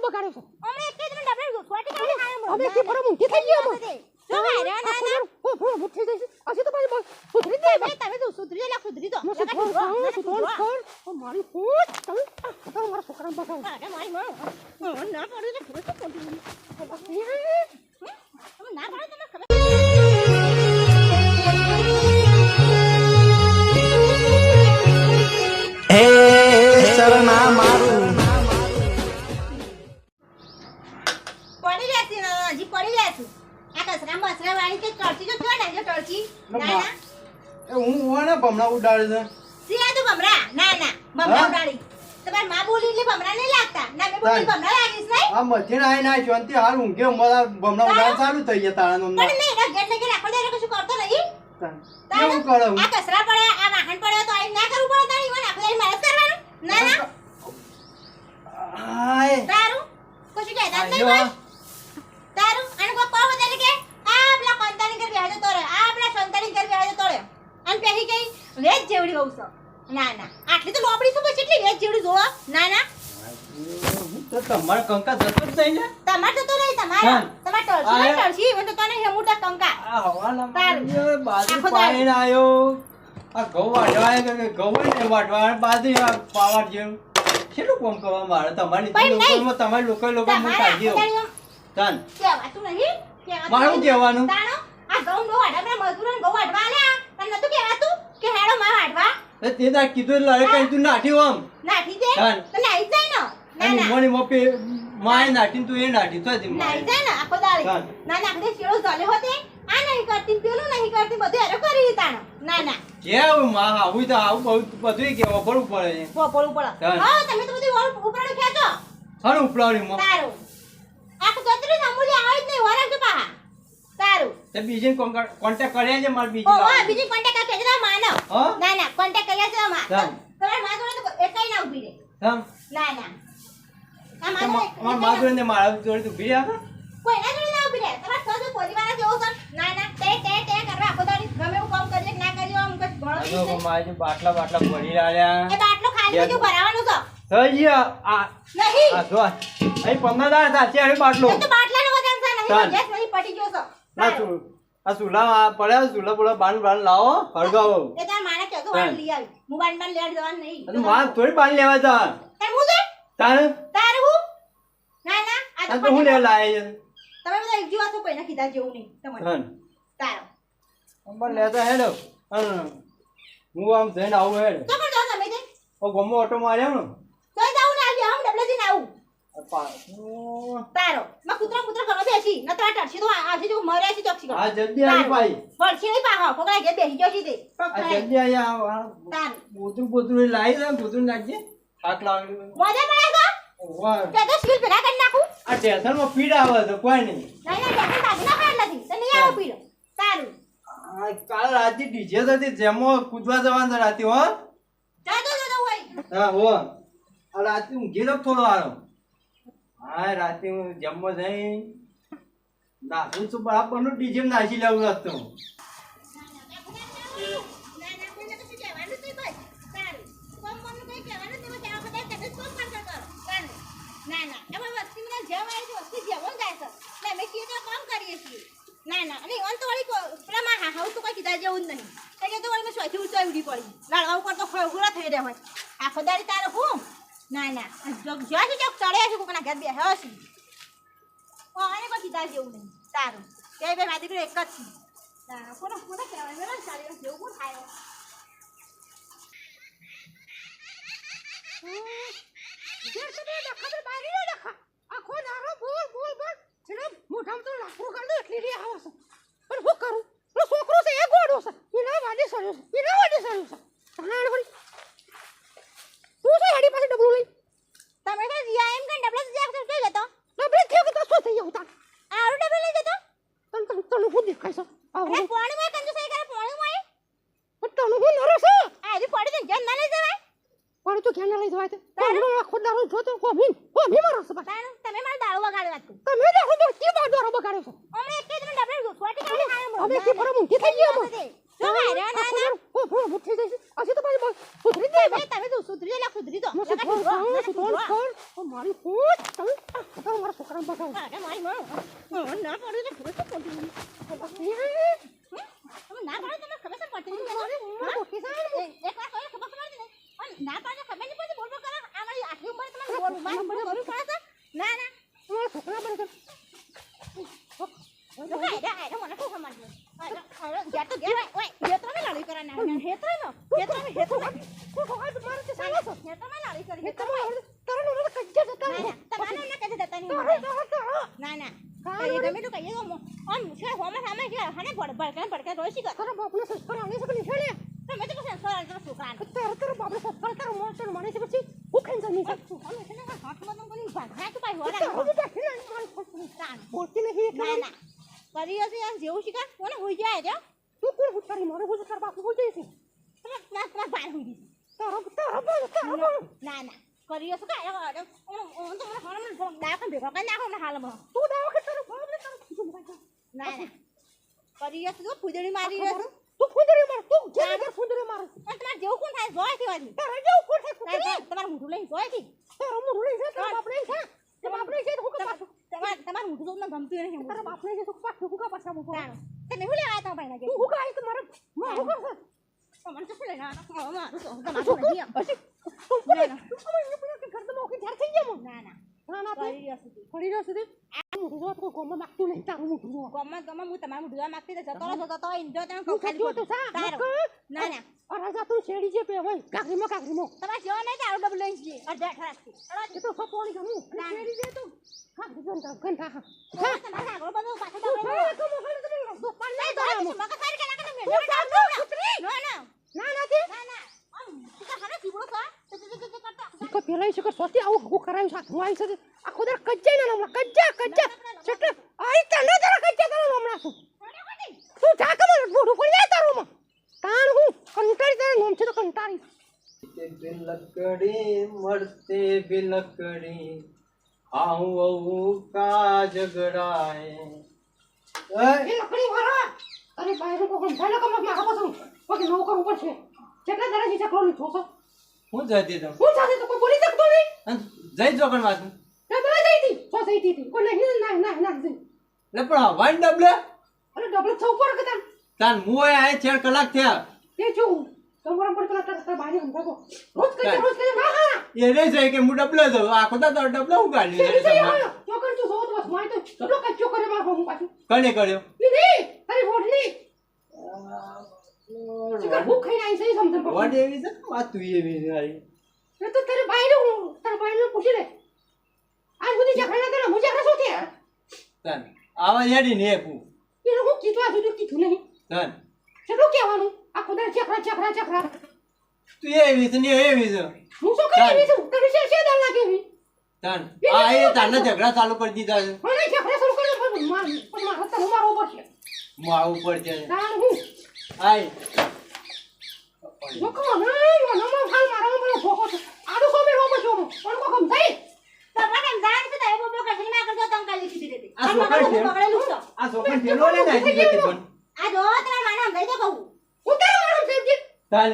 બગાડ્યો છે અમે એક જ મિનિટ આપણે છોટી કાઢી હાલ અમે કે પર મુંઠી થઈ ગયો જો ભાઈ રે ના મુઠ્ઠી થઈ અસી તો ભાઈ સુધરી દે તમે તો સુધરી લે સુધરી તો મારી ફૂટ તમે મારા છોકરાને બગાડો અરે મારી માં ના પડે તો ખબર તો પડે ના પડે તો ખબર હે શરણા મારું પડી રહેતી હજી પડી રહેતું આ કસરા મસરા વાળી કે ટળચી તો જો ને જો ટળચી ના ના એ હું ઓને ભમણા ઉડાડે છે સિયા તું ભમરા ના ના ભમરા ઉડાડી તમાર માં બોલી એટલે ભમરા નહીં લાગતા ના મે બોલી ભમરા લાગીશ નહીં આ મધ્યન આઈ ના શાંતિ હાલ ઊંઘે મારા ભમણા ઉડાડ ચાલુ થઈ ગયા તાળાનો પણ નહીં ના ગેટ લગે રાખો દે કશું કરતો નહીં કેવું કરે હું આ કસરા પડે આ વાહન પડે તો આઈ ના કરવું પડે તારી ઈવન આપણે મહેનત કરવાનું ના ના આય તારું કશું કહેતા જ નહીં ભાઈ તારું અને કો પાવ દે કે આ આપલા કંતાની કર વ્યાજ તો રે આ આપલા સંતાની કર વ્યાજ તો રે અને પેહી કઈ વેજ જેવડી હોઉં છો ના ના આટલી તો લોબડી શું પછી એટલી વેજ જેવડી જોવા ના ના તો તમાર કંકા જતો જ નહીં ને તમાર તો નહીં તમાર ટળસી ઇવન તો તને હેમુટા કંકા આ હવાના બાજુ પાણી આયો આ ઘઉં વાટવાય કે ઘઉં ને વાટવા બાજુ પાવર જેવું કેટલું કામ કરવા મારે તમારી લોકોમાં તમારી લોકો હું કાઢી તન કેવાતું નહીં મારું કહેવાનું તાણો આ ઘઉં નો વાડવા મજૂરન ઘઉં વાડવા આલ્યા તને નતું કહેવાતું કે હેડો માં વાડવા તે તાર કીધું લડે કઈ તું નાઠી આમ નાઠી દે તો નાઈ જાય ને અને મોની મોપે માય નાઠી તું એ નાઠી તો નાઈ જાય ને આખો દાડે ના ના આપણે શેળો ચાલે હોતે આ નહીં કરતી પેલું નહીં કરતી બધું એરો કરી તાણો ના ના કેવું માં આવું તો આવું બહુ બધું કે વપરવું પડે છે વપરવું પડે હા તમે તો બધું ઉપરાડો ખેંચો હણ ઉપલાવડી માં તારું આખો ગતરી સામુલી આવે જ નહીં વરાજ પાહા તારું તે બીજી કોન્ટેક્ટ કર્યા છે માર ઓ હા બીજી કોન્ટેક્ટ કરે છે માનો ના ના કોન્ટેક્ટ કર્યા છે માં તમાર માં જોડે તો એકઈ ના ઉભી રે હમ ના ના માર માં જોડે ને મારા જોડે ઊભી રહ્યા કોઈ ના જોડે ના ઉભી રે તમાર સૌ પરિવાર જેવો છે ના ના ટે કરવા આખો દાડી ગમે એવું કામ કરીએ ના કરીએ આમ કઈ ભણો તો મારી બાટલા પડી રહ્યા એ બાટલો ખાલી બધું ભરાવાનું છે થઈ આ નહીં આ જો અહીં 15,000 સાચી આડી બાટલો તો બાટલાનો વજન છે નહીં ગેસ નહીં પડી ગયો છે આ સુલા પડ્યા સુલા પૂરા બાન લાવો હળગાવો એ તાર માને કહેતો વાળ લઈ આવી હું બાન લેડ જવાનું નહીં અને માં થોડી બાન લેવા જા તે હું દે તાર હું ના ના આ તો હું લે લાય છે તમે બધા એક જીવા તો કોઈના કીધા જેવું નહીં તમને તારો નંબર લેતા હેડો હું આમ જઈને આવું હેડ તો પણ જાવ તમે તે ઓ ગમો ઓટો માર્યો ને તો જાવ ને આવી આમ ડબલે જઈને આવું તારો માં કૂતરા કરવા બેસી ન તો આ ટરસી તો આજે જો મર્યા છે ચોકસી આ જલ્દી આવી ભાઈ પડશે નહીં પાહો કોકરા ઘે બેસી ગયો છે તે આ જલ્દી આયા તાર બોતરું લાવી દે બોતરું નાખજે થાક લાગે મજા પડે તો વાહ તે તો સ્કીલ પેલા કરી નાખું આ ટેન્શન માં પીડ આવે તો કોઈ નહીં ના ટેન્શન બાકી ના પડે નથી તો નહીં આવો પીડો તારું કાલ રાતે ડીજે હતી જેમો કૂદવા જવાનું રાતે હો જાતો હોય હા હો આ રાતે ઊંઘી લો થોડો આરો હા રાતે હું જમવા જઈ નાખું છું બરાબરનું ડીજે નાખી લેવું હતું ના ના અને ઓન તો વાળી પેલા માં હાઉ તો કોઈ કીધા જેવું જ નહીં એટલે તો વાળી મેં સોથી ઊંચાઈ ઉડી પડી લાડવા ઉપર તો ખોળા થઈ રહ્યા હોય આખો દાડી તારો હું ના ના જ્યાં છે ચોક ચડ્યા છે કોકના ઘર બેહ્યો છે ઓ આને કોઈ કીધા જેવું નહીં તારું તે બે મારી દીકરો એક જ છે તારા કોનો કહેવાય મેં ચાલી જેવું કોણ થાય આખો નારો બોલ છેડો મોઢામાં તો લાકડું કાઢો એટલી રે આવો છે પણ હું કરું પેલો છોકરો છે એ ગોડો છે એના વાડી સર્યો છે તાણ વળી તું છે હેડી પાસે ડબલું લઈ તમે તો જીયા એમ કે ડબલ જીયા કે કઈ જતો ડબલે થયો કે તો શું થઈ ગયું તા આરું ડબલ લઈ જતો તને હું દેખાય છે અરે પાણી માં કંજો સહી કરે પાણી માં પણ તને હું નરો છે આ જે પડી તો જન ના લઈ જવાય પણ તું ક્યાં લઈ જવાય તે તારો આખો દારૂ જોતો કોમી મારો છે તાણ તમે માર દાળો વગાડવા તું તમે દારૂ તો કી બાર દારૂ બગાડ્યો છો અમે એક જ મિનિટ આપણે છોટી કાઢી હાલ અમે કી પર મુંઠી થઈ ગયો જો ભાઈ રે ના ના મુઠ્ઠી થઈ અસી તો ભાઈ સુધરી દે તમે તો સુધરી લે સુધરી તો મારી ફૂટ તમે કામ બતાવું અરે મારી માં ના પડે તો ખબર શું પડતી નથી. તમે ના પાડો તમને ખબર શું પડતી નથી? હા? એક વાર કહ્યું ખબર પડતી નહીં. અને ના પાડો ખબર નહીં પડતી બોલ બોલ કરો. આ મારી આટલી ઉંમરે તમારે બોલવું પડે છે? ના ના છોકરા બને તો મને શું સમજવું? જ્યાં તો ગયા હોય હેતરાને લાડી કરા ના હેતરાનો હેતરામાં લાડી કરી તમારે ના કહેતા જતા નહીં ના ના એ ગમે તો કહીએ તો આમ છે હોમાં સામે છે હને ભડકા રોઈ શીખર તારા બાપનો સંસ્કાર આને છે કે નહીં છોડ્યા તમે તો કશે સર તો છોકરા તારા બાપનો સંસ્કાર તારો મોણસો મને છે પછી હું ખાઈ જમી છે અમે છે ને હાથમાં તો કોઈ ભાગા તો પાઈ હોરા બોલતી નહીં ના ના કરી હશે આ જેવું શીખર કોને હોઈ જાય જો તું કોણ ઉતારી મારે હું તારા બાપ હું જઈશ તમે તમાર ભાઈ હોઈ દીધી તારા ના ના કરી હશે કાય હું તો મને હાલમાં દાખલ ભેગો કરી નાખો ને હાલમાં તું દાવ કે તારો બાપ ને તારો ના ના કરી હશે તો ફૂદડી મારી હશે તું ફૂદરી માર તું જે ફૂદરી માર અને તમારે જેવું કોણ થાય જોય થી વાજી તારા જેવું કોણ થાય તમારું મોઢું લઈને જોય થી તારો મોઢું લઈ જા તારા બાપ લઈ જા તારા બાપ લઈ જા તો હું તમારું મોઢું તો મને ગમતું નહીં તારા બાપ લઈ જા તો પાછું હું કા પાછા મૂકો તમે હું લેવા હતા ભાઈ ના તું હું કા આઈ તો મારે હું કરશે મને તો લઈને આ મારું ના ના કરી હશે ફરી રહ્યો સુધી આ મોઢું જો તો ગોમાં માગતું નહીં તારું મોઢું જો ગમત હું તમારું મોઢું માંગતી તો જતો જો તમે તું ખાલી તો સા ના ના રાજા તું શેડી જે પે હોય કાકરીમાં તમારે જો નહીં તારું ડબલ લઈ જઈએ અડધા ઠરાકથી એ તો સપોણી ગમું શેડી જે તો કાકરી ગંધા તમારે આગળ બધું પાછળ તો મોહણ તમે દો પાલ લઈ દો મગજ સારી કે ના ના તે ના ના આમ તું ખાને જીવડો કા તો કરતા કો પેલા છે કે સોતી આવું હું કરાયું છે હું આવી છે આખો દર કજ્જા ને હમણાં કજ્જા છટ આઈ તને જરા કજ્જા કરો હમણાં તું જા કે મને મોઢું પડી જાય તારું માં તાણ હું કંટાળી તારે નોમ છે તો કંટાળી બિલકડી મળતે બિલકડી આવું કા ઝઘડાય એ લકડી વાળા અરે બાયરો કો કંટાળો કમ મારા પાછું ઓકે નો કરવું પડશે કેટલા દરા જીજા કરો લીધો છો હું જતી તો હું સાથે તો કોઈ બોલી શકતો નહીં જઈ જોગણ વાતું તે બરા જઈ હતી સો જઈ હતી કોઈ નહીં ના જઈ લે પણ હવાઈ ડબલે અરે ડબલ છ ઉપર કે તાન મુએ આ 4 કલાક થયા તે જો તમારા પર કલા તરત બારી અંધાકો રોજ કરે ના હા એ રે છે કે હું ડબલે દઉં આખો તો ડબલે ઉગાડી લે ચોકર તું જોત બસ માય તો ડબલો કચ્ચો કરે માર હું પાછું કને કર્યો ઈ તારી હોડલી ચિકન ભૂખ ખાઈને આવી સહી સમજણ પડે વડ એવી છે વાત તું એવી આવી એ તો તારે બાયરો પૂછી લે આજ બધી જખડા તને મુજા રસો કે તાન આવા હેડી ને એકું એને હું કીધું આ સુધી કીધું નહીં તાન કેટલું કહેવાનું આ ખુદા ચખડા તું એવી છે ને એવી છે હું શું કરી છું તને છે દર લાગેવી તાન આ એ તાને ઝઘડા ચાલુ કરી દીધા છે મને ચખડા શરૂ કર્યો પણ માર હતા મારો પડશે હું આવું પડશે તાણ હું આય જોકો ના હાલ મારા મને ભોકો આડો સોમે રોબો છો પણ કો કમ થઈ તમારે એમ જાણ છે તો એ બોબો કશી ના કરતો તમ કાલી કીધી દેતી આ છોકરા ટેલો ને નાખી દેતી પણ આ જો તમારા માને સમજાઈ દે કહું ઉતાર મારો સેવજી તાન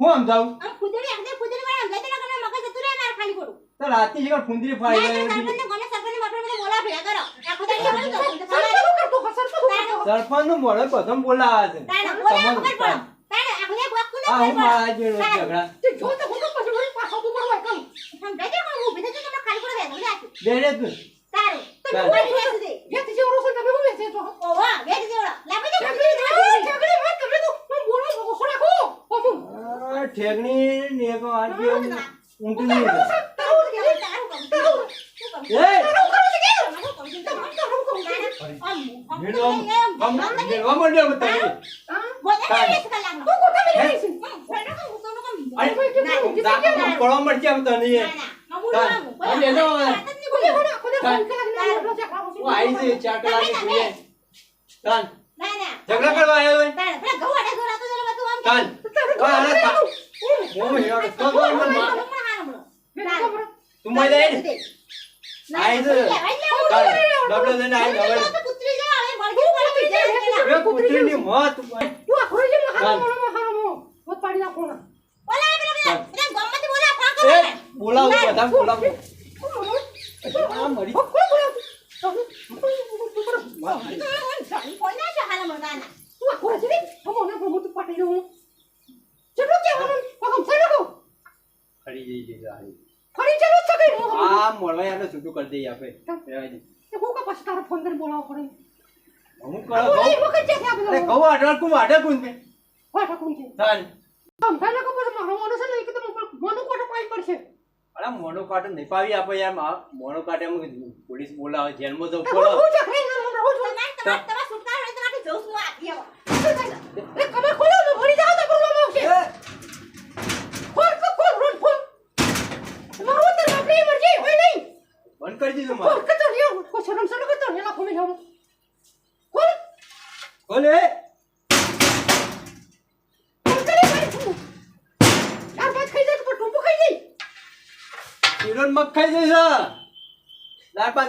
હું આમ જાઉં આમ ખુદડી મારે સમજાઈ દે ના કરે મગજ જતું રહે માર ખાલી કરું તો રાતે જ ફુંદરી ફાડી ગઈ સરપંચને કોને સરપંચને મટરમાં બોલા ભેગા કરો આખો દાડી આવવાનું તો સરપંચ નું મોડે બધમ બોલાવા છે તાણે બોલા ખબર પડે તાણે આખલે ગોકુ ને આ હું મારા જેવો ઝઘડા તે જો તો હું પછી વળી પાછો તું કરવા કમ સમજાઈ દે હું ઉભી થઈ તમે ખાલી કરો દે બોલા દે રે તું તારું તમે તારું. વળી બેસી દે વેત જેવો રોસો તમે હું વેચે તો ઓવા બેસી દેવડા લાગી દે ઝઘડી વાત તમે તો હું બોલો રોસો રાખો હું આ ઠેગણી ને કો આજી ઊંટું નહીં તારું એ મેડમ કમ મેળવા માંડ્યો બતાવી પડવા મળશે આમ તને અને એનો હું આવી છે 4 કલાકે જોઈએ તાન ઝઘડા કરવા આવ્યો હોય તાન અરે હું હેડ તો તું મજા આવી આઈ છે ડબલ દેને આઈ હવે એ કુતરીની મોત તું આખો જે હારામો મત પાડી નાખો ના એ બોલાવો બધા બોલાવો આ મરી કોણ બોલાવ જાણી કોઈ ના છે હાલ મગાના તું આ કોણ છે ને હમણાં હું તો પાટી દઉં ચલો કે હું પગમ થઈ લગો ફરી જઈ હારી ફરી ચાલો છે કે હું આ મોળવા યાર છૂટું કરી દઈએ આપણે રહેવા દે. હું કા પછી તારો ફોન કરી બોલાવો પડે હું આ કરો એ વખત છે કે આ અરે બધો ઘઉં વાટવા કું વાટે કું બે વાટા કોણ છે ચાલ આમ થાય લગો પછી મારો મોનો છે ને કે તમે મોનો કોટો પાઈ પડશે અરે મોનો કાટો નહીં પાવી આપે યાર મોનો કાટે અમે પોલીસ બોલાવે જેલમાં જવું હું પડે છે ખાઈ ના હું છું તમારા સુટકા હોય તમારે જવું હું આપી આવો એ કમર ખોલો ને ભરી જાવ તો બોલવામાં આવશે ખોલ ખોલ રોડ ખોલ મારો તો આપણી મરજી હોય નહીં બંધ કરી દીધું ખોલ મારે કતો લ્યો કો શરમ સડો કતો ને લાખો મે જાવ ખોલ બોલે ખોલ કરી ભાઈ યાર બાત ખાઈ જાય તો ટોપો ખાઈ જાય હિરોન મગ ખાઈ જઈશ દાળ ભાત